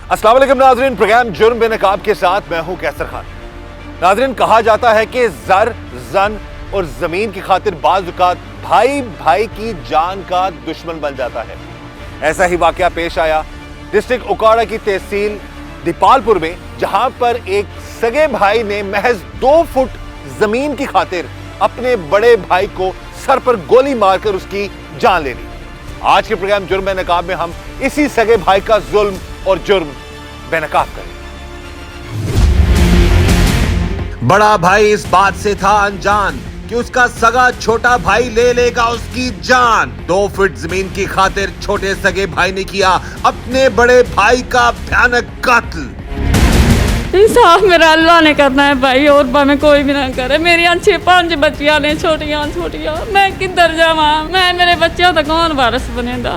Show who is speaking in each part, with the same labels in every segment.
Speaker 1: अस्सलाम वालेकुम नाज़रीन, प्रोग्राम जुर्म बेनकाब के साथ मैं हूं कैसर खान। नाज़रीन, कहा जाता है कि ज़र, ज़न और ज़मीन की खातिर बाज़ औक़ात भाई भाई की जान का दुश्मन बन जाता है। ऐसा ही वाक़या पेश आया डिस्ट्रिक्ट ओकाड़ा की तहसील दीपालपुर में, जहां पर एक सगे भाई ने महज 2 फुट जमीन की खातिर अपने बड़े भाई को सर पर गोली मारकर उसकी जान ले ली। आज के प्रोग्राम जुर्म बेनकाब में हम इसी सगे भाई का जुल्म और जुर्म बेनकाब करें। बड़ा भाई इस बात से था अनजान कि उसका सगा छोटा भाई ले लेगा उसकी जान। 2 फुट जमीन की खातिर छोटे सगे भाई ने किया अपने बड़े भाई का भयानक कत्ल।
Speaker 2: इंसाफ मेरा अल्लाह ने करना है भाई, और भाਵੇਂ कोई भी ना करे। मेरी 5 बच्चियां ने छोटियां, मैं किधर जावां? मैं मेरे बच्चों का कौन वारिस बनेगा?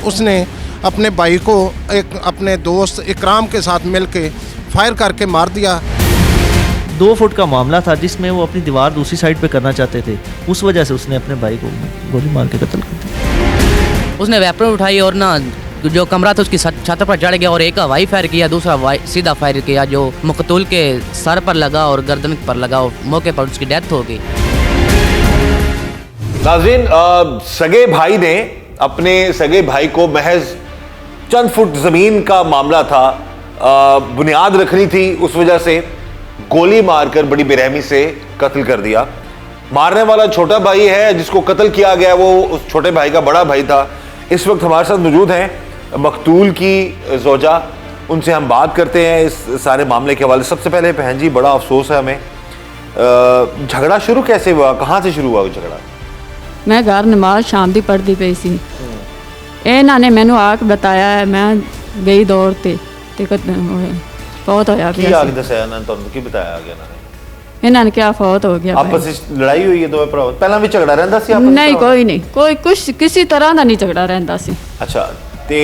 Speaker 3: उसने अपने भाई को एक अपने दोस्त इकराम के साथ मिलके फायर करके मार दिया।
Speaker 4: 2 फुट का मामला था जिसमें वो अपनी दीवार दूसरी साइड पे करना चाहते थे। उस वजह से उसने अपने भाई को गोली मार के कत्ल कर दिया।
Speaker 5: उसने वेपन उठाई और ना जो कमरा था उसकी छत पर चढ़ गया और एक हवाई फायर किया, दूसरा सीधा फायर किया जो मकतूल के सर पर लगा और गर्दन पर लगा और मौके पर उसकी डेथ हो गई।
Speaker 1: नाज़रीन, सगे भाई ने अपने सगे भाई को महज चंद फुट जमीन का मामला था, बुनियाद रखनी थी, उस वजह से गोली मारकर बड़ी बेरहमी से कत्ल कर दिया। मारने वाला छोटा भाई है, जिसको कत्ल किया गया वो उस छोटे भाई का बड़ा भाई था। इस वक्त हमारे साथ मौजूद हैं मकतूल की ज़ौजा, उनसे हम बात करते हैं इस सारे मामले के हवाले। सबसे पहले बहन जी, बड़ा अफसोस है हमें, झगड़ा शुरू कैसे हुआ, कहाँ से शुरू हुआ झगड़ा?
Speaker 2: मैं घर नमाज शाम की पढ़ती पई सी, इन्हां ने मैनू आके बताया, मैं गई दौड़ ते बहुत होया
Speaker 1: की आके दस्या इन्हां ने, तुहानू की बताया गया
Speaker 2: इन्हां ने क्या फौत हो गया?
Speaker 1: आपस में लड़ाई हुई है दोवें भरावां? पहला भी झगड़ा रहंदा सी आपस में?
Speaker 2: नहीं, कोई नहीं, कोई कुछ किसी तरह का नहीं झगड़ा रहंदा सी।
Speaker 1: अच्छा, ते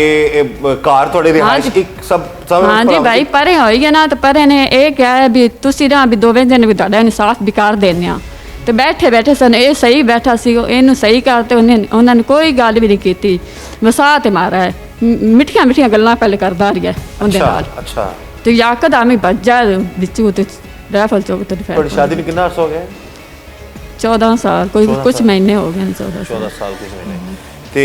Speaker 1: कार थोड़े रिहाइश एक सब
Speaker 2: हाँ जी भाई, परे होई गया ना, तो परे ने ये क्या है भी तुसी ना भी दोवें जने भी तुहाडा इंसाफ भी कर देने आ। तो बैठे सन, ये सही बैठा सी, इनू सही करते उन्होंने कोई गल भी नहीं की, वसा ते मारा है, मिठियां गल्लां पहले करदा रहा उनदे नाल।
Speaker 1: अच्छा,
Speaker 2: तो यकदम बच जाए बिचू ते राइफल चौक ते
Speaker 1: बड़ी शादी में कितना अर्सा हो गया?
Speaker 2: 14 साल, कोई कुछ महीने हो गए। 14
Speaker 1: साल कुछ महीने। ते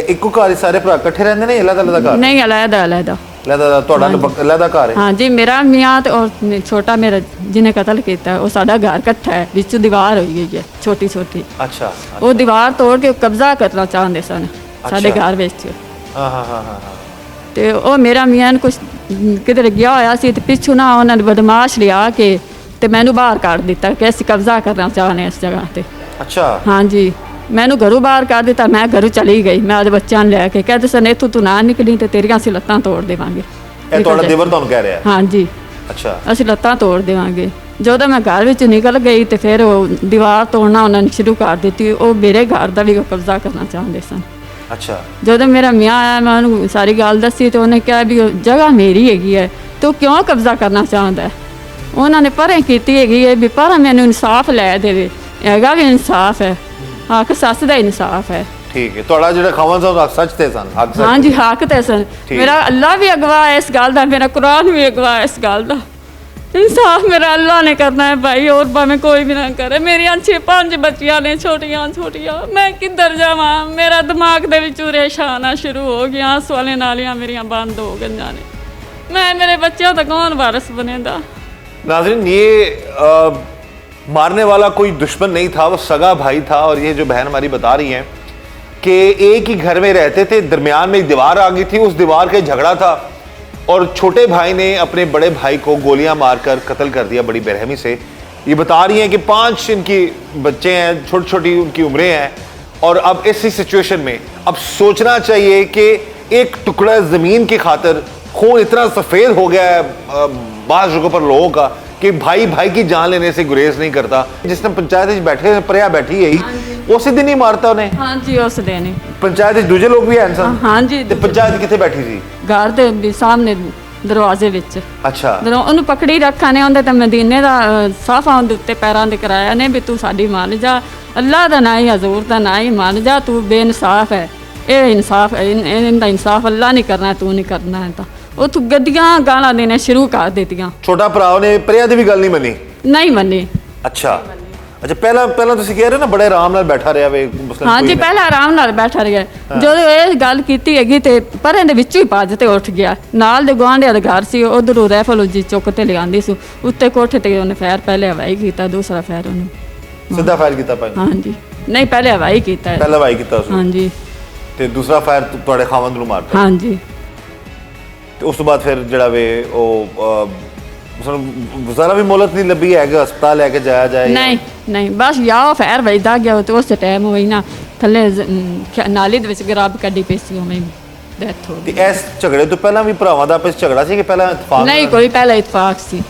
Speaker 1: इक्को घर सारे भरा इकट्ठे रहंदे ने, अलग-अलग घर?
Speaker 2: नहीं, अलग-अलग
Speaker 1: ਤੁਹਾਡਾ अलग ਘਰ है?
Speaker 2: हाँ जी, मेरा मियाँ और छोटा मेरा जिन्हें कत्ल किया वो साडा घर इकट्ठा है, बिच दीवार हो गई है छोटी।
Speaker 1: अच्छा,
Speaker 2: वो दीवार तोड़ के कब्जा करना चाहते सन साडे घर विच। ते ओ मेरा मियाँ कुछ किधर गया होया सी, ते पिछू ना उन्होंने बदमाश लिया के ते मैनू बाहर काट दिता कि असीं कब्जा करना चाहने इस जगह ते।
Speaker 1: अच्छा, हाँ
Speaker 2: जी, मैनू घरों बाहर कर दिता, मैं घरों चली गई, मैं अपने बच्चों लैके, कहते सन इत्थों तू ना निकली तो तेरियां असीं लत्तां तोड़ देवांगे।
Speaker 1: देवर तुहानू कह रहा है?
Speaker 2: हाँ जी,
Speaker 1: अच्छा,
Speaker 2: असीं लत्तां तोड़ देवांगे। ਜਦੋਂ मैं घर विच निकल गई तो फिर दीवार तोड़ना उन्होंने शुरू कर दी। वो मेरे घर का भी कब्जा करना चाहते सन।
Speaker 1: अच्छा,
Speaker 2: ਜਦੋਂ मेरा मियाँ आया, मैं उन्होंने सारी गल दसी तो उन्हें कहा भी जगह मेरी हैगी है, तो क्यों कब्जा करना चाहता है? उन्होंने परें की है भी पर मैंने इंसाफ लै देवे, हैगा भी इंसाफ है, हक सस का इंसाफ है।
Speaker 1: ठीक है, थोड़ा जो खावन सा सच थे सन, हक
Speaker 2: हाँ जी, हक ते सन। मेरा अल्लाह भी अगवा है इस गल का, मेरा कुरान भी अगवा है इस गल का। इंसाफ मेरा अल्लाह ने करना है भाई, और भाਵੇਂ कोई भी ना करे। मेरी 5 बच्चियां ने छोटियां, मैं किधर जावां? मेरा दिमाग दे विच परेशान शुरू हो गया, आंसू वाले नालियां मेरियां बंद हो गई ने। मैं मेरे बच्चों का कौन वारिस बनेगा?
Speaker 1: नाज़रीन, ये मारने वाला कोई दुश्मन नहीं था, वो सगा भाई था। और ये जो बहन हमारी बता रही हैं कि एक ही घर में रहते थे, दरमियान में एक दीवार आ गई थी, उस दीवार का झगड़ा था और छोटे भाई ने अपने बड़े भाई को गोलियां मारकर कत्ल कर दिया बड़ी बेरहमी से। ये बता रही हैं कि 5 इनकी बच्चे हैं, छोटी उनकी उम्रें हैं। और अब इसी सिचुएशन में अब सोचना चाहिए कि एक टुकड़ा ज़मीन की खातिर खून इतना सफ़ेद हो गया है बाज़ जगहों पर लोगों का कि भाई भाई की जान लेने से गुरेज नहीं करता। जिसने पंचायत बैठे परिया बैठी है उस दिन ही मारता उन्हें?
Speaker 2: हाँ जी, उस दिन ही।
Speaker 1: पंचायत दूजे लोग भी हैं?
Speaker 2: हाँ जी।
Speaker 1: पंचायत कितने बैठी थी?
Speaker 2: घर दे सामने दरवाजे विच।
Speaker 1: अच्छा,
Speaker 2: उन्होंने पकड़ी रखा ने, उन्हें तो मदीने का साफा उनके उत्ते पैरों से कराया ने भी तू साडी मान जा, अल्लाह का ना ही हजूर का ना ही मान जा, तू बेइंसाफ है। ਇਹ ਇਨਸਾਫ ਇਹਦਾ ਇਨਸਾਫ ਅੱਲਾ ਨਹੀਂ ਕਰਨਾ, ਤੂੰ ਨਹੀਂ ਕਰਨਾ। ਤਾਂ ਉਹ ਤੂੰ ਗੱਡੀਆਂ ਗਾਲਾਂ ਦੇਣੇ ਸ਼ੁਰੂ ਕਰ ਦਿੱਤੀਆਂ।
Speaker 1: ਛੋਟਾ ਭਰਾ ਉਹਨੇ ਪ੍ਰਿਆ ਦੀ ਵੀ ਗੱਲ ਨਹੀਂ ਮੰਨੀ?
Speaker 2: ਨਹੀਂ ਮੰਨੀ।
Speaker 1: ਅੱਛਾ ਅੱਛਾ, ਪਹਿਲਾਂ ਤੁਸੀਂ ਕਹਿ ਰਹੇ ਨਾ ਬੜੇ ਆਰਾਮ ਨਾਲ ਬੈਠਾ ਰਿਹਾ ਵੇ ਮੁਸਲਮਾਨ?
Speaker 2: ਹਾਂਜੀ, ਪਹਿਲਾਂ ਆਰਾਮ ਨਾਲ ਬੈਠਾ ਰਿਹਾ। ਜਦੋਂ ਇਹ ਗੱਲ ਕੀਤੀ ਹੈਗੀ ਤੇ ਪਰਾਂ ਦੇ ਵਿੱਚੋਂ ਹੀ ਭੱਜ ਤੇ ਉੱਠ ਗਿਆ। ਨਾਲ ਦੇ ਗੁਆਂਢੀਆਂ ਦਾ ਘਰ ਸੀ, ਉਧਰੋਂ ਰਾਈਫਲ ਜੀ ਚੁੱਕ ਤੇ ਲਿਆਂਦੀ ਸੀ। ਉੱਤੇ ਕੋਠੇ ਤੇ ਉਹਨੇ ਫਾਇਰ ਪਹਿਲੇ ਹਵਾਈ ਕੀਤਾ, ਦੂਸਰਾ ਫਾਇਰ ਉਹਨੇ
Speaker 1: ਸਿੱਧਾ ਫਾਇਰ ਕੀਤਾ ਭਾਈ?
Speaker 2: ਹਾਂਜੀ, ਨਹੀਂ ਪਹਿਲੇ ਹਵਾਈ ਕੀਤਾ।
Speaker 1: ਪਹਿਲਾ ਹਵਾਈ ਕੀਤਾ ਉਸਨੇ?
Speaker 2: ਹਾਂਜੀ।
Speaker 1: ਤੇ ਦੂਸਰਾ ਫਾਇਰ ਤੁਹਾਡੇ ਖਾਵੰਦ ਨੂੰ ਮਾਰਤਾ?
Speaker 2: ਹਾਂਜੀ।
Speaker 1: ਤੇ ਉਸ ਤੋਂ ਬਾਅਦ ਫਿਰ ਜਿਹੜਾ ਵੇ ਉਹ ਸਾਨੂੰ ਜ਼ਰਾ ਵੀ ਮੋਹਲਤ ਨਹੀਂ ਲੱਭੀ ਹੈ ਕਿ ਹਸਪਤਾਲ ਲੈ ਕੇ ਜਾਇਆ ਜਾਏ?
Speaker 2: ਨਹੀਂ ਨਹੀਂ, ਬਸ ਯਾ ਫਾਇਰ ਵੱਜਦਾ ਗਿਆ ਤੇ ਉਸ ਟਾਈਮ ਹੋਈ ਨਾ ਥੱਲੇ ਨਾਲੀ ਦੇ ਵਿੱਚ ਗਰਾਬ ਕੱਢੀ ਪਈ ਸੀ, ਉਵੇਂ ਡੈਥ ਹੋ ਗਈ।
Speaker 1: ਤੇ ਇਸ ਝਗੜੇ ਤੋਂ ਪਹਿਲਾਂ ਵੀ ਭਰਾਵਾਂ ਦਾ ਆਪਸ ਝਗੜਾ ਸੀ ਕਿ ਪਹਿਲਾਂ ਇਤਫਾਕ?
Speaker 2: ਨਹੀਂ, ਕੋਈ ਪਹਿਲਾਂ ਇਤਫਾਕ ਸੀ।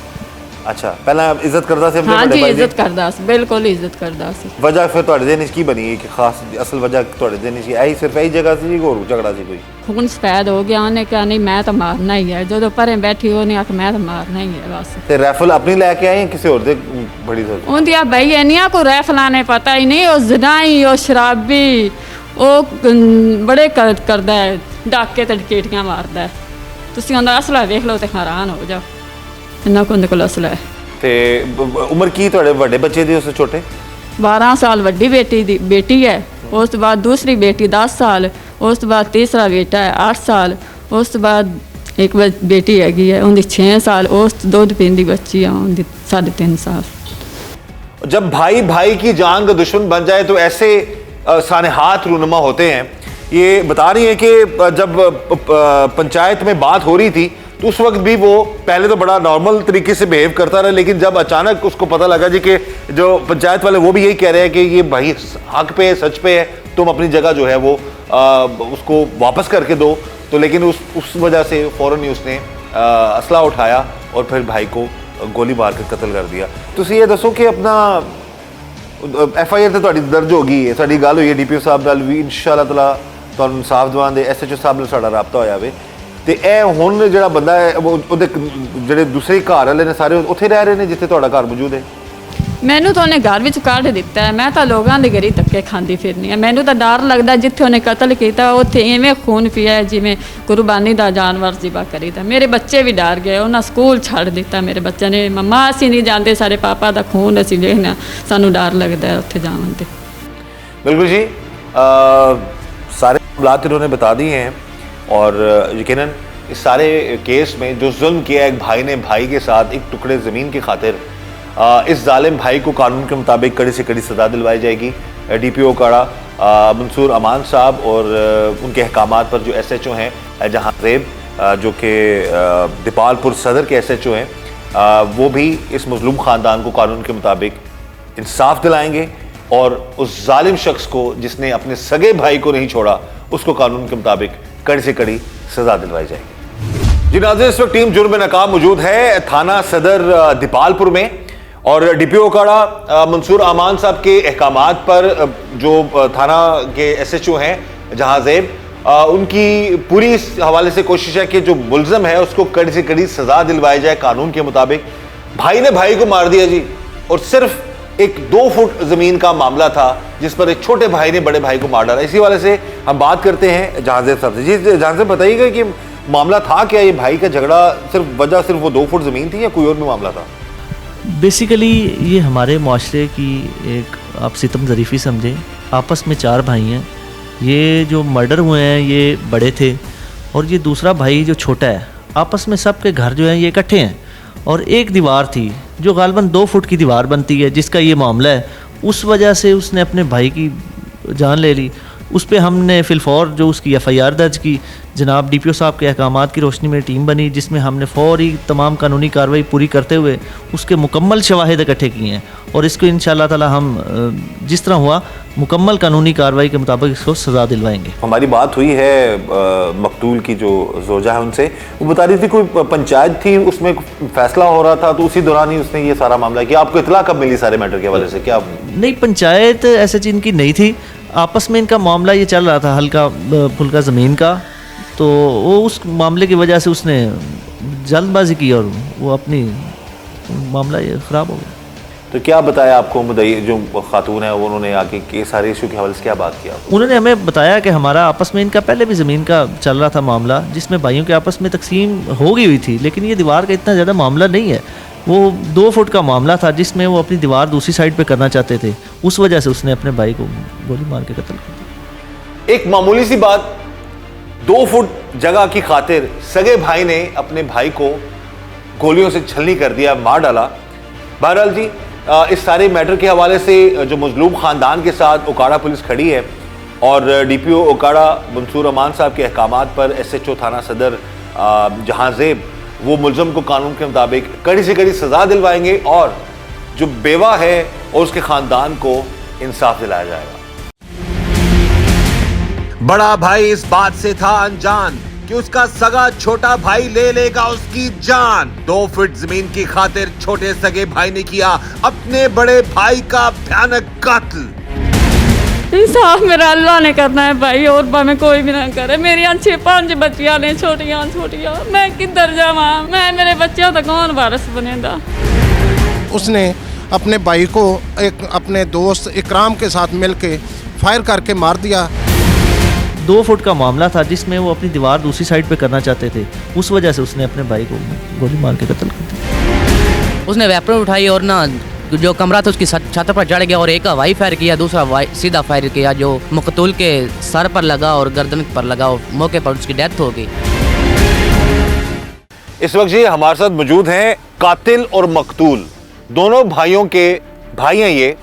Speaker 1: ਅੱਛਾ, ਪਹਿਲਾਂ ਇੱਜ਼ਤ ਕਰਦਾ ਸੀ ਆਪਣੇ ਵੱਡੇ
Speaker 2: ਹਾਂਜੀ,
Speaker 1: ਭਾਈ ਦੀ?
Speaker 2: ਇੱਜ਼ਤ ਕਰਦਾ ਸੀ, ਬਿਲਕੁਲ ਇੱਜ਼ਤ ਕਰਦਾ ਸੀ।
Speaker 1: ਵਜ੍ਹਾ ਫਿਰ ਤੁਹਾਡੇ ਦੇ ਕੀ ਬਣੀ ਹੈ ਕਿ ਖਾਸ ਅਸਲ ਵਜ੍ਹਾ ਤੁਹਾਡੇ ਦੇ ਨਹੀਂ ਸੀ? ਇਹੀ ਸਿਰਫ ਇਹੀ ਜਗ੍ਹਾ ਸੀ, ਹੋਰ ਝਗੜਾ ਸੀ ਕੋਈ?
Speaker 2: ਖੂਨ ਸਫੈਦ ਹੋ ਗਿਆ। ਉਹਨੇ ਕਿਹਾ ਨਹੀਂ ਮੈਂ ਤਾਂ ਮਾਰਨਾ ਹੀ ਹੈ। ਜਦੋਂ ਪਰੇ ਬੈਠੀ ਉਹਨੇ ਆਖ ਮੈਂ ਤਾਂ ਮਾਰਨਾ ਹੀ ਹੈ ਬਸ।
Speaker 1: ਤੇ ਰਾਈਫਲ ਆਪਣੀ ਲੈ ਕੇ ਆਏ ਜਾਂ ਕਿਸੇ ਹੋਰ ਦੇ ਬੜੀ ਸਰ?
Speaker 2: ਉਹਦੀਆਂ ਬਈ ਇੰਨੀਆਂ ਕੋ ਰਾਈਫਲਾਂ ਨੇ ਪਤਾ ਹੀ ਨਹੀਂ। ਉਹ ਜ਼ਨਾਈ, ਉਹ ਸ਼ਰਾਬੀ, ਉਹ ਬੜੇ ਕਰਦਾ ਹੈ, ਡਾਕੇ ਤੇ ਡਕੇਟੀਆਂ ਮਾਰਦਾ ਹੈ। ਤੁਸੀਂ ਉਹਦਾ ਅਸਲਾ ਵੇਖ ਲਓ ਤੇ ਹੈਰਾਨ ਹੋ ਜਾਓ, ਇੰਨਾ ਕੁ ਉਹਦੇ ਕੋਲ ਅਸਲਾ ਹੈ।
Speaker 1: ਤੇ ਉਮਰ ਕੀ ਤੁਹਾਡੇ ਵੱਡੇ ਬੱਚੇ ਦੀ? ਉਸ ਛੋਟੇ
Speaker 2: 12 ਸਾਲ ਵੱਡੀ ਬੇਟੀ ਹੈ। ਉਸ ਤੋਂ ਬਾਅਦ ਦੂਸਰੀ ਬੇਟੀ 10 ਸਾਲ। ਉਸ ਤੋਂ ਬਾਅਦ ਤੀਸਰਾ ਬੇਟਾ ਹੈ 8 ਸਾਲ। ਉਸ ਤੋਂ ਬਾਅਦ ਇੱਕ ਬੇਟੀ ਹੈਗੀ ਹੈ, ਉਹਦੀ 6 साल। ਉਸ ਤੋਂ ਦੁੱਧ ਪੀਂਦੀ ਬੱਚੀ ਹੈ, ਉਹਦੀ 3.5 साल।
Speaker 1: जब भाई भाई की जान का दुश्मन बन जाए तो ऐसे सानेहात रूनुमा होते हैं। ये बता रही है कि जब पंचायत में बात हो रही थी तो उस वक्त भी वो पहले तो बड़ा नॉर्मल तरीके से बिहेव करता रहा, लेकिन जब अचानक उसको पता लगा जी कि जो पंचायत वाले वो भी यही कह रहे हैं कि ये भाई हक पे है, सच पे है, तुम अपनी जगह जो है वो उसको वापस करके दो, तो लेकिन उस वजह से फ़ौरन ही उसने असला उठाया और फिर भाई को गोली मार के कत्ल कर दिया। ਤੁਸੀਂ ਇਹ ਦੱਸੋ ਕਿ ਆਪਣਾ FIR ਤੇ ਤੁਹਾਡੀ ਦਰਜ ਹੋ ਗਈ ਹੈ, ਸਾਡੀ ਗੱਲ ਹੋਈ ਹੈ DPO ਸਾਹਿਬ ਨਾਲ ਵੀ, ਇਨਸ਼ਾਅੱਲਾ ਤਾਲਾ ਤੁਹਾਨੂੰ ਇਨਸਾਫ ਦਿਵਾਉਣ ਦੇ SHO ਸਾਹਿਬ ਨਾਲ ਸਾਡਾ ਰਾਬਤਾ ਹੋਇਆ ਵੇ। ਤੇ ਇਹ ਹੁਣ ਜਿਹੜਾ ਬੰਦਾ ਹੈ ਉਹਦੇ ਜਿਹੜੇ ਦੂਸਰੇ ਘਰ ਵਾਲੇ ਨੇ ਸਾਰੇ ਉੱਥੇ ਰਹਿ ਰਹੇ ਨੇ ਜਿੱਥੇ ਤੁਹਾਡਾ ਘਰ ਮੌਜੂਦ ਹੈ?
Speaker 2: ਮੈਨੂੰ ਤਾਂ ਉਹਨੇ ਘਰ ਵਿੱਚ ਕੱਢ ਦਿੱਤਾ ਹੈ। ਮੈਂ ਤਾਂ ਲੋਕਾਂ ਦੇ ਘਰੀ ਧੱਕੇ ਖਾਂਦੀ ਫਿਰਨੀ ਆ। ਮੈਨੂੰ ਤਾਂ ਡਰ ਲੱਗਦਾ ਜਿੱਥੇ ਉਹਨੇ ਕਤਲ ਕੀਤਾ ਉੱਥੇ ਇਵੇਂ ਖੂਨ ਪਿਆ ਜਿਵੇਂ ਕੁਰਬਾਨੀ ਦਾ ਜਾਨਵਰ ਜ਼ਿਬਾ ਕਰੀਦਾ। ਮੇਰੇ ਬੱਚੇ ਵੀ ਡਰ ਗਏ, ਉਹਨਾਂ ਸਕੂਲ ਛੱਡ ਦਿੱਤਾ। ਮੇਰੇ ਬੱਚਿਆਂ ਨੇ ਮੰਮਾ ਅਸੀਂ ਨਹੀਂ ਜਾਂਦੇ, ਸਾਡੇ ਪਾਪਾ ਦਾ ਖੂਨ ਅਸੀਂ ਵੇਖਣਾ, ਸਾਨੂੰ ਡਰ लगता है उत्थे जावन ते।
Speaker 1: बिल्कुल जी, सारे मामलात इन्होंने बता दिए हैं और यकीनन इस सारे केस में जो जुल्म किया एक भाई ने भाई के साथ एक टुकड़े ज़मीन की खातिर, इस जालिम भाई को कानून के मुताबिक कड़ी से कड़ी सज़ा दिलवाई जाएगी। DPO काड़ा मंसूर अमान साहब और उनके अहकामात पर जो SHO हैं जहाँ रेब जो कि दीपालपुर सदर के SHO हैं, वो भी इस मज़लूम ख़ानदान को कानून के मुताबिक इंसाफ दिलाएंगे और उस जालिम शख्स को जिसने अपने सगे भाई को नहीं छोड़ा उसको कानून के मुताबिक कड़ी से कड़ी सज़ा दिलवाई जाएगी। जी नाज़रीन, इस वक्त टीम जुर्म नकाब मौजूद है थाना सदर दीपालपुर में और DPO काड़ा मंसूर अमान साहब के अहकामात पर जो थाना के SHO हैं जहाज़ेब, उनकी पूरी इस हवाले से कोशिश है कि जो मुल्ज़म है उसको कड़ी से कड़ी सज़ा दिलवाई जाए कानून के मुताबिक। भाई ने भाई को मार दिया जी, और सिर्फ एक 2 फुट ज़मीन का मामला था जिस पर एक छोटे भाई ने बड़े भाई को मार डाला। इसी वाले से हम बात करते हैं जहाज़ेब साहब से। जी जहाज़ेब, बताइएगा कि मामला था क्या? ये भाई का झगड़ा वजह सिर्फ वो 2 फुट ज़मीन थी या कोई और भी मामला था?
Speaker 4: बेसिकली ये हमारे माशरे की एक आप सितम ज़रीफ़ी समझें। आपस में 4 भाई हैं। ये जो मर्डर हुए हैं ये बड़े थे और ये दूसरा भाई जो छोटा है, आपस में सब के घर जो हैं ये इकट्ठे हैं और एक दीवार थी जो गालबन 2 फुट की दीवार बनती है जिसका ये मामला है। उस वजह से उसने अपने भाई की जान ले ली। उस पर हमने फिलफौर जो उसकी FIR दर्ज की, जनाब DPO साहब के अहकामात की रोशनी में टीम बनी जिसमें हमने फौरी तमाम कानूनी कार्रवाई पूरी करते हुए उसके मुकम्मल शवाहिद इकट्ठे किए हैं और इसको इंशाअल्लाह ताला हम जिस तरह हुआ मुकम्मल कानूनी कार्रवाई के मुताबिक इसको सज़ा दिलवाएंगे।
Speaker 1: हमारी बात हुई है मकतूल की जो जोजा है उनसे, वो बता रही थी कोई पंचायत थी उसमें फैसला हो रहा था तो उसी दौरान ही उसने ये सारा मामला किया। आपको इतला कब मिली सारे मैटर के हवाले से? क्या
Speaker 4: नहीं, पंचायत ऐसे चीज़ की नहीं थी, आपस में इनका मामला ये चल रहा था हल्का फुल्का ज़मीन का, तो वो उस मामले की वजह से उसने जल्दबाजी की और वो अपनी मामला ये ख़राब हो गया।
Speaker 1: तो क्या बताया आपको मुदई जो खातून है, वो उन्होंने आके के सारे इशू के हवाले से क्या बात किया?
Speaker 4: उन्होंने हमें बताया कि हमारा आपस में इनका पहले भी ज़मीन का चल रहा था मामला, जिसमें भाइयों के आपस में तकसीम हो गई हुई थी, लेकिन ये दीवार का इतना ज़्यादा मामला नहीं है। वो 2 फुट का मामला था जिसमें वो अपनी दीवार दूसरी साइड पे करना चाहते थे, उस वजह से उसने अपने भाई को गोली मार के कत्ल कर दिया।
Speaker 1: एक मामूली सी बात, 2 फुट जगह की खातिर सगे भाई ने अपने भाई को गोलियों से छलनी कर दिया, मार डाला। बहरहाल जी, इस सारे मैटर के हवाले से जो मजलूम ख़ानदान के साथ ओकाड़ा पुलिस खड़ी है और DPO ओकाड़ा मंसूर अमान साहब के अहकामात पर SHO थाना सदर जहांजेब वो मुलज़म को कानून के मुताबिक कड़ी से कड़ी सज़ा दिलवाएंगे और जो बेवा है और उसके ख़ानदान को इंसाफ दिलाया जाएगा। बड़ा भाई इस बात से था अनजान कि उसका सगा छोटा भाई ले लेगा उसकी जान। 2 फीट जमीन की खातिर छोटे सगे भाई ने किया अपने बड़े भाई का भयानक कत्ल।
Speaker 2: इंसाफ मेरा अल्लाह ने करना है भाई, और भाਵੇਂ कोई भी ना करे। मेरी 5 बच्चियां ने छोटियां छोटियां, मैं किधर जावा? मैं मेरे बच्चों का कौन वारिस बनेगा?
Speaker 3: उसने अपने भाई को एक अपने दोस्त इकराम के साथ मिलके फायर करके मार दिया।
Speaker 4: 2 फुट का मामला था जिसमें वो अपनी दीवार दूसरी साइड पे करना चाहते थे, उस वजह से उसने अपने भाई को गोली मार के कत्ल कर दिया।
Speaker 5: उसने वेपन उठाई और ना जो कमरा था उसकी छत पर चढ़ गया और एक हवाई फायर किया, दूसरा सीधा फायर किया जो मकतूल के सर पर लगा और गर्दन पर लगा और मौके पर उसकी डेथ हो गई।
Speaker 1: इस वक्त जी हमारे साथ मौजूद हैं कातिल और मकतूल, दोनों भाइयों के भाई हैं ये,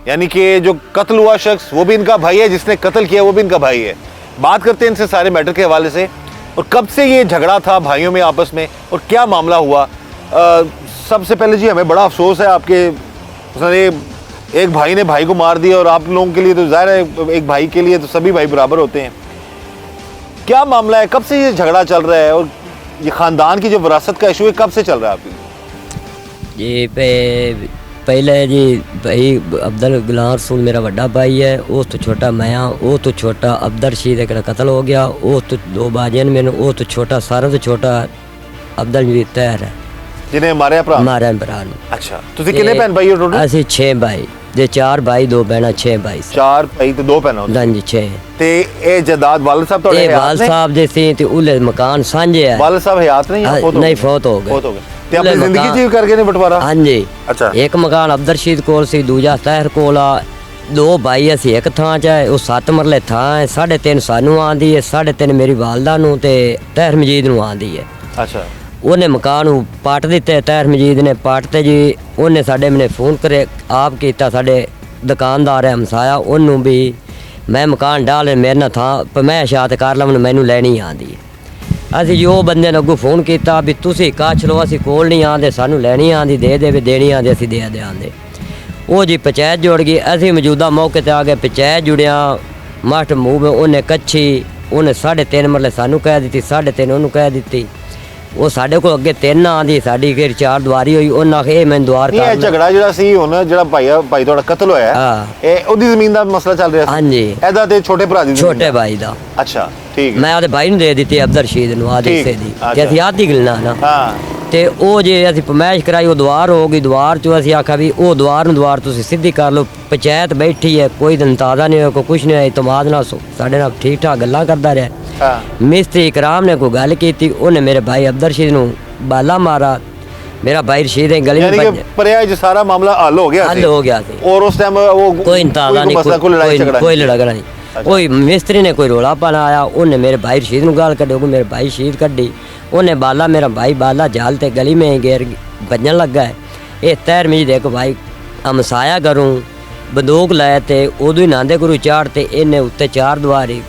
Speaker 1: यानी कि जो कत्ल हुआ शख्स वो भी इनका भाई है, जिसने कत्ल किया वो भी इनका भाई है। बात करते हैं इनसे सारे मैटर के हवाले से और कब से ये झगड़ा था भाइयों में आपस में और क्या मामला हुआ। सबसे पहले जी हमें बड़ा अफसोस है आपके, उसने एक भाई ने भाई को मार दिया और आप लोगों के लिए तो जाहिर है एक भाई के लिए तो सभी भाई बराबर होते हैं। क्या मामला है, कब से ये झगड़ा चल रहा है और ये ख़ानदान की जो विरासत का इशू है कब से चल रहा है आपके?
Speaker 6: जी पहले जी भाई अब्दुल गुलाम रसूल मेरा बड़ा भाई है, उस तो छोटा मैं हाँ, वो तो छोटा अब्दुल रशीद एक कत्ल हो गया, वो तो 2 बाजियां मैंने, वो तो छोटा सारा तो छोटा अब्दुल जवीद तैर है
Speaker 1: जिन्हें मारे भरा
Speaker 6: ਨੂੰ।
Speaker 1: अच्छा, ਤੁਸੀਂ ਕਿੰਨੇ ਭੈਣ ਭਾਈ ਹੋ ਟੋਟਲ?
Speaker 6: ਅਸੀਂ 6 ਭਾਈ ਜੇ 4 ਭਾਈ 2 ਭੈਣਾਂ 6 ਭਾਈ ਸੀ।
Speaker 1: 4 ਭਾਈ ਤੇ 2 ਭੈਣਾਂ ਹੋ।
Speaker 6: ਹਾਂਜੀ 6
Speaker 1: ਤੇ ਇਹ ਜਦਾਦ ਵਾਲਿਦ ਸਾਹਿਬ ਤੁਹਾਡੇ
Speaker 6: ਇਹ
Speaker 1: ਹਯਾਤ
Speaker 6: ਵਾਲ
Speaker 1: ਨੇ?
Speaker 6: ਸਾਹਿਬ ਦੇ ਸੀ ਤੇ ਉਹਲੇ ਮਕਾਨ ਸਾਂਝੇ ਹੈ।
Speaker 1: ਵਾਲਿਦ ਸਾਹਿਬ ਹਯਾਤ ਨਹੀਂ ਹੈ? ਫੌਤ ਹੋ
Speaker 6: ਨਹੀਂ
Speaker 1: ਗਏ?
Speaker 6: ਫੌਤ ਹੋ ਗਏ।
Speaker 1: ਫੌਤ ਹੋ ਗਏ ਤੇ ਆਪਣੀ ਜ਼ਿੰਦਗੀ ਜੀ ਕਰਕੇ ਨੇ ਬਟਵਾਰਾ?
Speaker 6: ਹਾਂਜੀ।
Speaker 1: ਅੱਛਾ।
Speaker 6: ਇੱਕ ਮਕਾਨ ਅਬਦਰ ਰਸ਼ੀਦ ਕੋਲ ਸੀ, ਦੂਜਾ ਤਹਿਰ ਕੋਲ ਆ। 2 ਭਾਈ ਅਸੀਂ ਇੱਕ ਥਾਂ 'ਚ ਹੈ, ਉਹ 7 ਮਰਲੇ ਥਾਂ ਹੈ। 3.5 ਸਾਨੂੰ ਆਂਦੀ ਹੈ, 3.5 ਮੇਰੀ ਵਾਲਦਾ ਨੂੰ ਤੇ ਤਹਿਰ ਮਜੀਦ ਨੂੰ ਆਂਦੀ ਹੈ।
Speaker 1: ਅੱਛਾ।
Speaker 6: ਉਹਨੇ ਮਕਾਨ ਨੂੰ ਪਾਟ ਦਿੱਤੇ, ਤਹਿਰ ਮਜੀਦ ਨੇ ਪਾਟਤੇ ਜੀ। ਉਹਨੇ ਸਾਡੇ ਮੈਨੇ ਫੋਨ ਕਰੇ ਆਪ ਕੀਤਾ, ਸਾਡੇ ਦੁਕਾਨਦਾਰ ਹੈ ਹਮਸਾਇਆ, ਉਹਨੂੰ ਵੀ ਮੈਂ ਮਕਾਨ ਡਾਲ ਮੇਰੇ ਨਾਲ ਥਾਂ ਪਮੈਸ਼ ਆ ਤੇ ਕਰ ਲਵਾਂ, ਮੈਨੂੰ ਲੈਣੀ ਆਂਦੀ ਹੈ। ਅਸੀਂ ਜੀ ਉਹ ਬੰਦੇ ਨੂੰ ਅੱਗੋਂ ਫੋਨ ਕੀਤਾ ਵੀ ਤੁਸੀਂ ਕਾਛ ਲਓ, ਅਸੀਂ ਕੋਲ ਨਹੀਂ ਆਂਦੇ, ਸਾਨੂੰ ਲੈਣੀ ਆਂਦੀ ਦੇ ਦੇਵੇ, ਦੇਣੀ ਆਂਦੀ ਅਸੀਂ ਦੇ ਦਿਆਂਗੇ। ਉਹ ਜੀ ਪੰਚਾਇਤ ਜੁੜ ਗਈ, ਅਸੀਂ ਮੌਜੂਦਾ ਮੌਕੇ ਤੇ ਆ ਗਏ। ਪੰਚਾਇਤ ਜੁੜਿਆ ਮਾਸਟਰ ਮੂਵ ਉਹਨੇ ਕੱਚੀ, ਉਹਨੇ 3.5 ਮਰਲੇ ਸਾਨੂੰ ਕਹਿ ਦਿੱਤੀ, 3.5 ਉਹਨੂੰ ਕਹਿ ਦਿੱਤੀ। ਉਹ ਸਾਡੇ ਕੋਲ ਅੱਗੇ 3 ਆਂਦੀ, ਸਾਡੀ ਫਿਰ 4 ਦੀਵਾਰੀ ਹੋਈ। ਉਹਨਾਂ ਆਖਿਆ ਇਹ ਮੈਨੂੰ ਦੀਵਾਰ
Speaker 1: ਇਹ
Speaker 6: ਕਰ
Speaker 1: ਝਗੜਾ ਜਿਹੜਾ ਸੀ ਹੁਣ ਜਿਹੜਾ ਭਾਈ ਤੁਹਾਡਾ ਕਤਲ ਹੋਇਆ ਹੈ,
Speaker 6: ਹਾਂ।
Speaker 1: ਇਹ ਉਹਦੀ ਜ਼ਮੀਨ ਦਾ ਮਸਲਾ ਚੱਲ ਰਿਹਾ ਸੀ?
Speaker 6: ਹਾਂਜੀ।
Speaker 1: ਇਹਦਾ ਤੇ ਛੋਟੇ ਭਰਾ ਦੀ ਜ਼ਮੀਨ
Speaker 6: ਛੋਟੇ ਭਾਈ ਦਾ।
Speaker 1: ਅੱਛਾ ਠੀਕ ਹੈ।
Speaker 6: ਮੈਂ ਉਹਦੇ ਭਾਈ ਨੂੰ ਦੇ ਦਿੱਤੀ ਅਬਦਰ ਰਸ਼ੀਦ ਨੂੰ ਆਦੀ
Speaker 1: ਠੀਕ,
Speaker 6: ਸੇ ਦੀ
Speaker 1: ਅੱਛਾ।
Speaker 6: ਤੇ ਅਸੀਂ ਆਦੀ ਗਿਲਣਾ ਨਾ।
Speaker 1: ਹਾਂ।
Speaker 6: ਤੇ ਉਹ ਜੇ ਅਸੀਂ ਪਮੈਸ਼ ਕਰਾਈ, ਉਹ ਦੀਵਾਰ ਹੋ ਗਈ। ਦੀਵਾਰ ਚੋਂ ਅਸੀਂ ਆਖਿਆ ਵੀ ਉਹ ਦੀਵਾਰ ਤੁਸੀਂ ਸਿੱਧੀ ਕਰ ਲਓ। ਪੰਚਾਇਤ ਬੈਠੀ ਹੈ, ਕੋਈ ਅੰਤਾਜ਼ਾ ਨਹੀਂ ਹੋਇਆ, ਕੋਈ ਕੁਛ ਨਹੀਂ ਹੋਇਆ। ਇਤਮਾਦ ਨਾਲ ਸਾਡੇ ਨਾਲ ਠੀਕ ਠਾਕ ਗੱਲਾਂ ਕਰਦਾ ਰਿਹਾ।
Speaker 1: ਹਾਂ।
Speaker 6: ਮਿਸਤਰੀ ਇਕਰਾਮ ਨੇ ਕੋਈ ਗੱਲ ਕੀਤੀ, ਉਹਨੇ ਮੇਰੇ ਭਾਈ ਅਬਦਰ ਰਸ਼ੀਦ ਨੂੰ ਬਾਲਾ ਮਾਰਾ। ਮੇਰਾ ਭਾਈ ਰਸ਼ੀਦ ਹੈ ਗਲੀ
Speaker 1: यानी
Speaker 6: में
Speaker 1: कि परिया जो सारा मामला हल हो गया
Speaker 6: हल हो गया थी।
Speaker 1: और उस टाइम वो
Speaker 6: कोई इंतज़ा नहीं,
Speaker 1: मसला, कोई लड़ाई झगड़ा
Speaker 6: कोई लड़ाई नहीं। कोई मिस्त्री ने कोई रोला पाना आया, उन्हें मेरे भाई रशीद ਨੂੰ गाल कढ़ी, मेरे भाई शहीद कढ़ी। उन्हें बाला मेरा भाई बाला जाल ते गली में घेर बजन लगा है। ये तैर में देख भाई हमसाया करूँ बंदूक लाया ते उदू ही नांदे गुरु चाढ़ते इन्हें उत्ते 4 दीवारी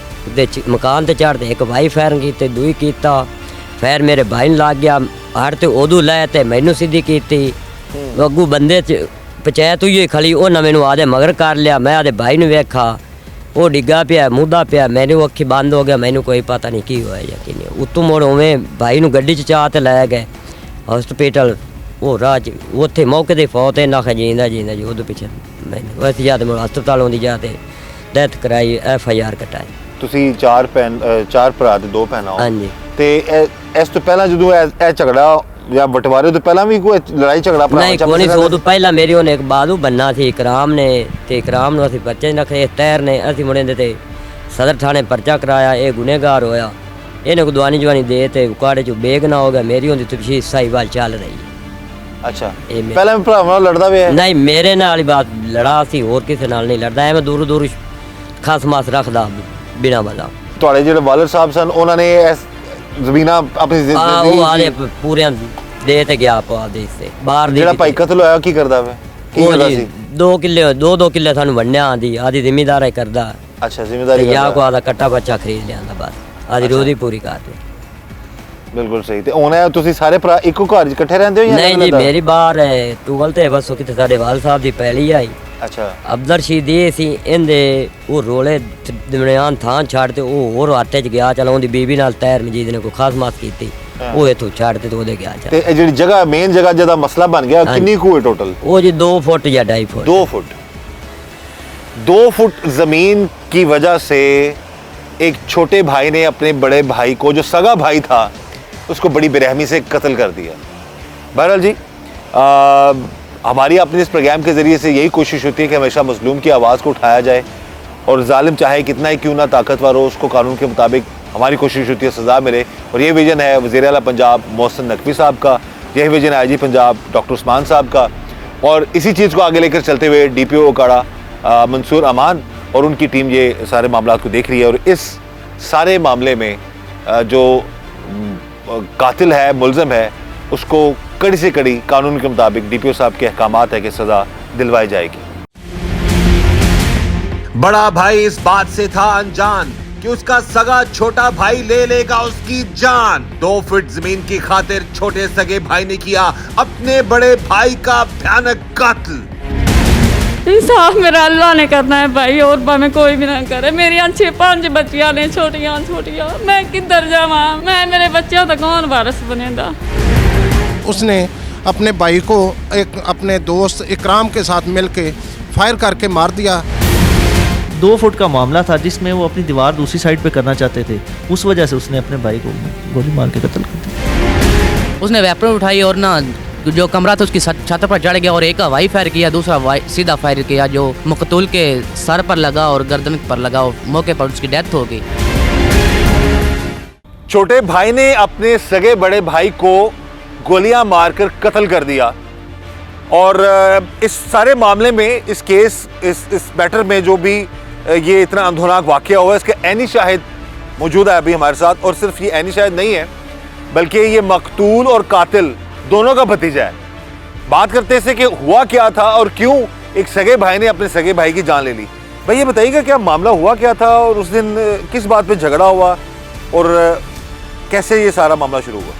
Speaker 6: मकान ते चाढ़ते। एक भाई फैर की दुई कीता फैर मेरे भाई ने लग गया। हर ते उदू लाया ते मैनू सीधी की अगू बंदे पंचायत हुई खड़ी, उन्हें मैनू आदे मगर कर लिया। मैं आदे भाई ने वेखा वो डिग्गा पिया मुद्दा पिया, मैंने अखी बंद हो गया, मैनू कोई पता नहीं की होया या कि नहीं। उतों मुड़ उवें भाई नू गड्डी च चाह ते लै गए हॉस्पिटल। वो राह च उत्थे मौके ते फौत है ना जींदा जींदा जी। उदू पिछे मैंने वैसे जाते मुड़ हस्पताल आउंदी जाते डेथ कराई, FIR कटाई।
Speaker 1: ਤੁਸੀਂ 4 ਭਰਾ ਤੇ 2 ਭੈਣਾਂ ਹੋ।
Speaker 6: ਹਾਂਜੀ।
Speaker 1: ਤੇ ਇਸ ਤੋਂ ਪਹਿਲਾਂ ਜਦੋਂ ਇਹ ਝਗੜਾ या बंटवारे तो पहला भी कोई लड़ाई झगड़ा भरा
Speaker 6: नहीं कोई सो तो पहला मेरी ਉਹਨੇ ਇੱਕ ਬਾਦੂ ਬੰਨਾ ਸੀ ਇਕਰਾਮ ਨੇ ਤੇ ਇਕਰਾਮ ਨੂੰ ਅਸੀਂ ਬੱਚੇ ਰੱਖੇ ਤੈਰ ਨੇ ਅਸੀਂ ਮੁੰਡੇ ਦੇ ਤੇ ਸਦਰ ਥਾਣੇ ਪਰਚਾ ਕਰਾਇਆ ਇਹ ਗੁਨੇਗਾਰ ਹੋਇਆ ਇਹਨੇ ਕੋ ਦਵਾਨੀ ਜਵਾਨੀ ਦੇ ਤੇ ਕਾੜੇ ਚ ਬੇਗ ਨਾ ਹੋ ਗਿਆ ਮੇਰੀ ਉਹਦੀ ਤਫਸੀਲ ਸਾਈਵਾਲ ਚੱਲ ਰਹੀ ਹੈ
Speaker 1: अच्छा
Speaker 6: ਇਹ ਮੇਰਾ-
Speaker 1: पहला भी भरा ਨਾਲ लड़दा भी है
Speaker 6: ਨਹੀਂ ਮੇਰੇ ਨਾਲ ਹੀ ਬਾਤ ਲੜਾ ਸੀ ਹੋਰ ਕਿਸੇ ਨਾਲ ਨਹੀਂ ਲੜਦਾ ਐਵੇਂ ਦੂਰ ਦੂਰ ਖਾਸ ਮਾਸ ਰੱਖਦਾ ਬਿਨਾ ਵਜ੍ਹਾ
Speaker 1: ਤੁਹਾਡੇ ਜਿਹੜੇ ਵਾਲਦ ਸਾਹਿਬ ਸਨ ਉਹਨਾਂ ਨੇ ਇਸ ਜ਼ਮੀਨਾਂ ਆਪਣੀ
Speaker 6: ਆ ਉਹ ਆਲੇ ਪੂਰਿਆਂ ਦੇ ਤੇ ਗਿਆ ਪਾ ਦੇ ਸੇ ਬਾਹਰ ਦੀ
Speaker 1: ਜਿਹੜਾ ਭਾਈ ਕਤਲ ਹੋਇਆ ਕੀ ਕਰਦਾ ਵੇ ਕੀ
Speaker 6: ਉਹ
Speaker 1: ਕਰਦਾ
Speaker 6: ਜੀ
Speaker 1: ਸੀ
Speaker 6: 2 ਕਿੱਲੇ ਸਾਨੂੰ ਵੰਡਿਆ ਆਦੀ ਆਦੀ ਜ਼ਿਮੀਦਾਰ ਹੀ ਕਰਦਾ
Speaker 1: ਅੱਛਾ ਜ਼ਿੰਮੇਵਾਰੀ
Speaker 6: ਜਾਂ ਕੋ ਆਦਾ ਕੱਟਾ ਬੱਚਾ ਖਰੀਦ ਲਿਆਂਦਾ ਬਸ ਆਦੀ ਰੋਜ਼ੀ ਪੂਰੀ ਕਰ ਲਈ
Speaker 1: ਬਿਲਕੁਲ ਸਹੀ ਤੇ ਹੁਣ ਇਹ ਤੁਸੀਂ ਸਾਰੇ ਭਰਾ ਇੱਕੋ ਘਰ 'ਚ ਇਕੱਠੇ ਰਹਿੰਦੇ ਹੋ ਜਾਂ
Speaker 6: ਨਹੀਂ ਜੀ
Speaker 1: ਅਲੱਗ-ਅਲੱਗ?
Speaker 6: ਮੇਰੀ ਬਾਹਰ ਹੈ ਟੂਵਲ ਤੇ ਬਸ ਉਹ ਕਿਤੇ ਸਾਡੇ ਵਾਲ ਸਾਹਿਬ ਦੀ ਪਹਿਲੀ ਆਈ
Speaker 1: ਅੱਛਾ
Speaker 6: ਅਬਦਰ ਸ਼ੀਦ ਇਹ ਸੀ ਇਹਦੇ ਉਹ ਰੋਲੇ ਦਰਮਿਆਨ ਥਾਂ ਛੱਡ ਤੇ ਉਹ ਹੋਰ ਆਟੇ 'ਚ ਗਿਆ ਚਲ ਉਹਦੀ ਬੀਬੀ ਨਾਲ ਤੈਰ ਮਜੀਦ ਨੇ ਕੋਈ ਖਾਸ ਮਾਸ ਕੀਤੀ ਉਹ ਇਥੋਂ ਛੱਡ ਤੇ ਉਹਦੇ ਗਿਆ ਚਲ
Speaker 1: ਤੇ ਇਹ ਜਿਹੜੀ ਜਗ੍ਹਾ ਮੇਨ ਜਗ੍ਹਾ ਜਿਹਦਾ ਮਸਲਾ ਬਣ ਗਿਆ ਕਿੰਨੀ ਕੁ ਹੈ ਟੋਟਲ
Speaker 6: वो जी 2 फुट या 2.5 फुट
Speaker 1: 2 फुट 2 फुट जमीन की वजह से एक छोटे भाई ने अपने बड़े भाई को जो सगा भाई था उसको बड़ी बेरहमी से कत्ल कर दिया। बहरहाल जी हमारी अपने इस प्रोग्राम के ज़रिए से यही कोशिश होती है कि हमेशा मजलूम की आवाज़ को उठाया जाए और जालिम चाहे कितना ही क्यों ना ताकतवर हो उसको कानून के मुताबिक हमारी कोशिश होती है सज़ा मिले। और ये विजन है वज़ीर आला पंजाब मोहसिन नकवी साहब का, यही विजन है IG पंजाब डॉक्टर उस्मान साहब का, और इसी चीज़ को आगे लेकर चलते हुए DPO ओकाड़ा मंसूर अमान और उनकी टीम ये सारे मामला को देख रही है। और इस सारे मामले में जो कातिल है मुलज़म है उसको कड़ी से कड़ी कानून के मुताबिक DPO साहब के अहकामात है कि सज़ा दिलवाई जाएगी।
Speaker 7: बड़ा भाई इस बात से था अनजान कि उसका सगा छोटा भाई ले लेगा उसकी जान। 2 फुट जमीन की खातिर छोटे सगे भाई ने किया अपने बड़े भाई का भयानक कत्ल।
Speaker 2: इंसाफ मेरा अल्लाह ने करना है भाई, और भाਵੇਂ कोई भी ना करे। मेरी 5 बच्चियां ने छोटियां छोटियां, मैं किधर जावा? मैं मेरे बच्चों का कौन वारिस बनेगा?
Speaker 3: उसने अपने भाई को एक अपने दोस्त इकराम के साथ मिलके फायर करके मार दिया।
Speaker 4: 2 फुट का मामला था जिसमें वो अपनी दीवार दूसरी साइड पे करना चाहते थे, उस वजह से उसने अपने भाई को गोली मार के कत्ल कर दिया।
Speaker 5: उसने वेपन उठाई और ना जो कमरा था उसकी छत पर चढ़ गया और एक हवाई फायर किया, दूसरा सीधा फायर किया जो मकतूल के सर पर लगा और गर्दन पर लगा और मौके पर उसकी डेथ हो गई।
Speaker 1: छोटे भाई ने अपने सगे बड़े भाई को गोलियां मारकर कत्ल कर दिया। और इस सारे मामले में इस केस इस मैटर में जो भी ये इतना अंधोनाक वाकया हुआ है इसके ऐनी शाहिद मौजूद है अभी हमारे साथ। और सिर्फ ये ऐनी शाहिद नहीं है बल्कि ये मकतूल और कातिल दोनों का भतीजा है। बात करते से कि हुआ क्या था और क्यों एक सगे भाई ने अपने सगे भाई की जान ले ली। भाई ये बताइएगा क्या मामला हुआ क्या था और उस दिन किस बात पे झगड़ा हुआ और कैसे ये सारा मामला शुरू हुआ?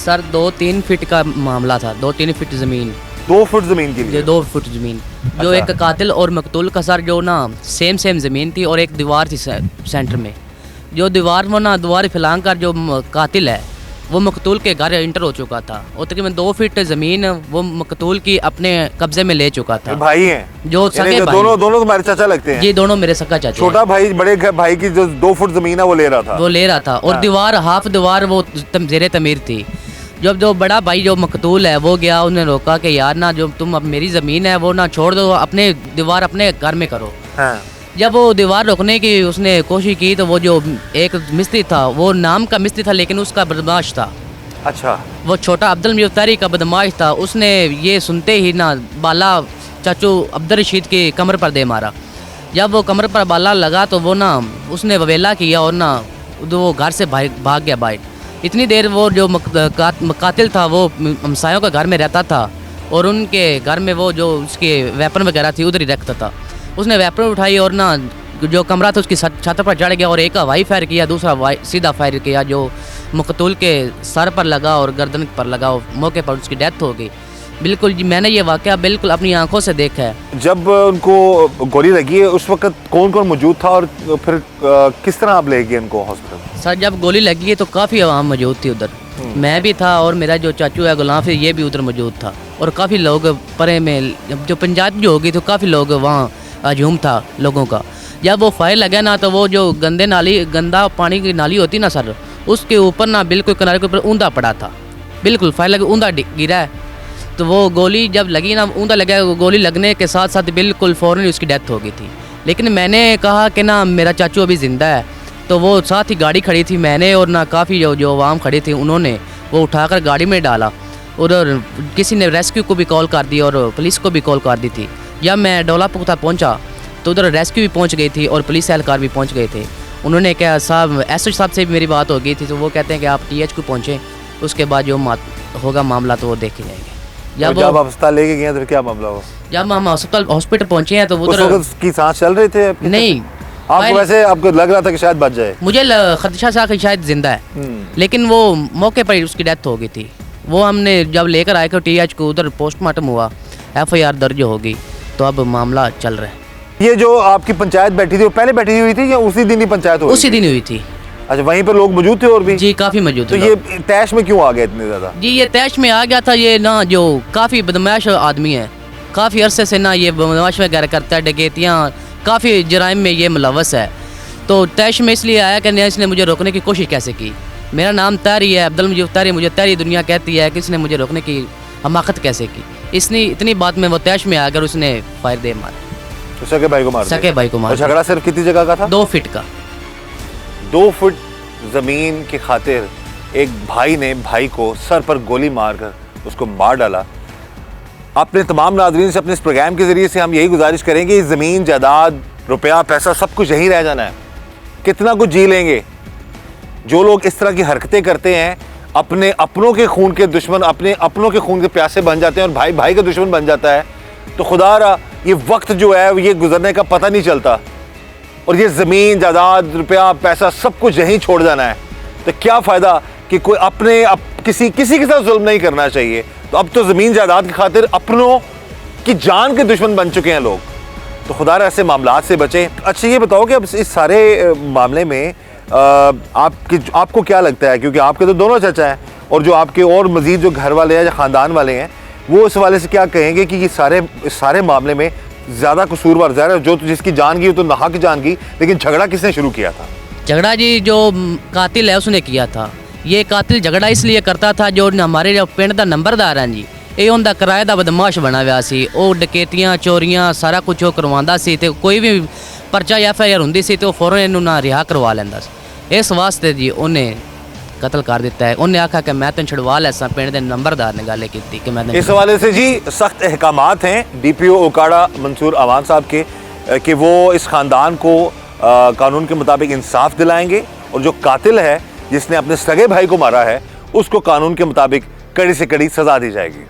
Speaker 5: सर 2-3 फीट का मामला था, 2-3 फीट ज़मीन,
Speaker 1: 2 फुट जमीन के लिए
Speaker 5: 2 फुट ज़मीन जो एक कातिल और मकतूल का सर जो ना सेम ज़मीन थी और एक दीवार थी सेंटर में। जो दीवार वो ना दीवार फैलान कर जो कातिल है वो मकतूल के घर इंटर हो चुका था और तकरीबन 2 फीट ज़मीन वो मकतूल की अपने कब्जे में ले चुका था।
Speaker 1: भाई हैं
Speaker 5: जो
Speaker 1: यानी
Speaker 5: सगे
Speaker 1: जो
Speaker 5: भाई,
Speaker 1: दोनों तुम्हारे चाचा लगते हैं?
Speaker 5: जी दोनों मेरे सगा चाचा
Speaker 1: छोटा भाई बड़े भाई की जो 2 फुट जमीन है वो ले रहा था
Speaker 5: और दीवार हाफ दीवार वो ज़ेरे तमीर थी। जब जो बड़ा भाई जो मकतूल है वो गया, उसने रोका कि यार ना जो तुम अब मेरी ज़मीन है वो ना छोड़ दो, अपने दीवार अपने घर में करो।
Speaker 1: हाँ।
Speaker 5: जब वो दीवार रोकने की उसने कोशिश की तो वो जो एक मिस्त्री था वो नाम का मिस्त्री था लेकिन उसका बदमाश था।
Speaker 1: अच्छा।
Speaker 5: वो छोटा अब्दुल मुफ्तारी का बदमाश था। उसने ये सुनते ही ना बाला चाचू अब्दुल रशीद की कमर पर दे मारा। जब वो कमर पर बाला लगा तो वो ना उसने ववेला किया और ना वो घर से भाग गया बाहर। इतनी देर वो जो कातिल था वो हमसायों का घर में रहता था और उनके घर में वो जो उसके वेपन वगैरह थी उधर ही रखता था। उसने वेपन उठाई और ना जो कमरा था उसकी छत पर चढ़ गया और एक हवाई फायर किया, दूसरा सीधा फायर किया जो मकतूल के सर पर लगा और गर्दन पर लगा और मौके पर उसकी डेथ हो गई। बिल्कुल जी, मैंने ये वाकया बिल्कुल अपनी आंखों से देखा है।
Speaker 1: जब उनको गोली लगी है उस वक्त कौन कौन मौजूद था और फिर किस तरह आप ले गए उनको हॉस्पिटल?
Speaker 5: सर जब गोली लगी है तो काफ़ी आवाम मौजूद थी उधर। मैं भी था और मेरा जो चाचू है गुलाम फिर ये भी उधर मौजूद था और काफ़ी लोग परे में जो पंचायत जो होगी तो काफ़ी लोग वहाँ हजूम था लोगों का। जब वो फायर लगा ना तो वो जो गंदा पानी की नाली होती ना सर उसके ऊपर ना बिल्कुल किनारे के ऊपर ऊंधा पड़ा था बिल्कुल फायर लगे, ऊंधा गिरा है। तो वो गोली जब लगी ना, ऊंधा लगा, गोली लगने के साथ साथ बिल्कुल फ़ौरन उसकी डेथ हो गई थी। लेकिन मैंने कहा कि ना मेरा चाचू अभी ज़िंदा है, तो वो साथ ही गाड़ी खड़ी थी, मैंने और ना काफ़ी जो आवाम खड़ी थी उन्होंने वो उठाकर गाड़ी में डाला और किसी ने रेस्क्यू को भी कॉल कर दी और पुलिस को भी कॉल कर दी थी। जब मैं डोला पुख्ता पहुंचा तो उधर रेस्क्यू भी पहुंच गई थी और पुलिस एहलकार भी पहुंच गए थे। उन्होंने क्या साहब एस साहब से भी मेरी बात हो गई थी, तो वो कहते हैं कि आप TH को पहुँचें, उसके बाद जो होगा मामला तो वो देखे जाएंगे।
Speaker 1: जब आप अस्पताल लेके गए तो क्या मामला हुआ?
Speaker 5: जब हम हॉस्पिटल पहुँचे हैं तो वो
Speaker 1: की सांस चल रहे थे आपकी?
Speaker 5: नहीं,
Speaker 1: आपको वैसे आपको लग रहा था कि शायद बच जाए?
Speaker 5: मुझे खदशा था कि शायद जिंदा है, लेकिन वो मौके पर ही उसकी डेथ हो गई थी। वो हमने जब लेकर आए TH को, उधर पोस्टमार्टम हुआ, FIR दर्ज होगी, तो अब मामला चल रहा है।
Speaker 1: ये जो आपकी पंचायत बैठी थी वो पहले बैठी हुई थी या उसी दिन ही पंचायत हुई?
Speaker 5: उसी दिन हुई थी।
Speaker 1: अच्छा, वहीं पर लोग मौजूद थे और भी?
Speaker 5: जी काफ़ी मौजूद
Speaker 1: तो
Speaker 5: थे।
Speaker 1: ये तैश में क्यों आ गया इतने ज़्यादा?
Speaker 5: जी ये तैश में आ गया था, ये ना जो काफ़ी बदमाश आदमी है, काफ़ी अरसे से ना ये बदमाश वगैरह करता है, डकैतियाँ, काफ़ी जराइम में ये मुलव्वस है। तो तैश में इसलिए आया कि इसने मुझे रोकने की कोशिश कैसे की। मेरा नाम तारी है, अब्दुल मजीद तारी, मुझे तारी दुनिया कहती है कि इसने मुझे रोकने की हमाकत कैसे की। इसने इतनी बात में वो तैश में आकर उसने फायर दे मारा,
Speaker 1: सके भाई को मार
Speaker 5: सके भाई को मारा।
Speaker 1: झगड़ा सिर्फ कितनी जगह का था?
Speaker 5: 2 फीट का।
Speaker 1: 2 फुट ज़मीन की खातिर एक भाई ने भाई को सर पर गोली मारकर उसको मार डाला। अपने तमाम नाज़रीन से अपने इस प्रोग्राम के ज़रिए से हम यही गुजारिश करेंगे, ज़मीन, जायदाद, रुपया, पैसा सब कुछ यहीं रह जाना है, कितना कुछ जी लेंगे। जो लोग इस तरह की हरकतें करते हैं, अपने अपनों के खून के दुश्मन, अपने अपनों के खून के प्यासे बन जाते हैं और भाई भाई का दुश्मन बन जाता है, तो खुदा ये वक्त जो है ये गुजरने का पता नहीं चलता और ये ज़मीन, जायदाद, रुपया, पैसा सब कुछ यहीं छोड़ जाना है। तो क्या फ़ायदा कि कोई किसी के साथ जुल्म नहीं करना चाहिए। तो अब तो ज़मीन जायदाद की खातिर अपनों की जान के दुश्मन बन चुके हैं लोग। तो खुदा ऐसे मामलात से बचें। अच्छा ये बताओ कि अब इस सारे मामले में आपको क्या लगता है, क्योंकि आपके तो दोनों चाचा हैं और जो आपके और मज़ीद जो घर वाले हैं या ख़ानदान वाले हैं, वो इस हवाले से क्या कहेंगे कि ये सारे मामले में ज़्यादा कसूरवार ज़्यादा जो जिसकी जान गई तो नाहक जान गई, लेकिन झगड़ा किसने शुरू किया था?
Speaker 5: झगड़ा जी जो कातिल है उसने किया था। ये कातिल झगड़ा इसलिए करता था, जो हमारे जो पिंड का नंबरदार है जी, ये उनका किराए का बदमाश बना हुआ सी। वो डकैतियाँ, चोरियाँ सारा कुछ वो करवांदा सी, ते कोई भी परचा या FIR हुंदी सी तो फौरन इन्हू ना रिहा करवा लेंदा सी। इस वास्ते जी उन्हें कत्ल कर दिता है। उन्हें आखा कि मैं तेन छुड़वा लैसा, पिंड के नंबरदार ने गल की कि मैं
Speaker 1: इस हवाले से जी सख्त अहकामात हैं DPO ओकाड़ा मंसूर अवान साहब के कि वो इस ख़ानदान को कानून के मुताबिक इंसाफ दिलाएंगे और जो कातिल है जिसने अपने सगे भाई को मारा है उसको कानून के मुताबिक कड़ी से कड़ी सज़ा दी जाएगी।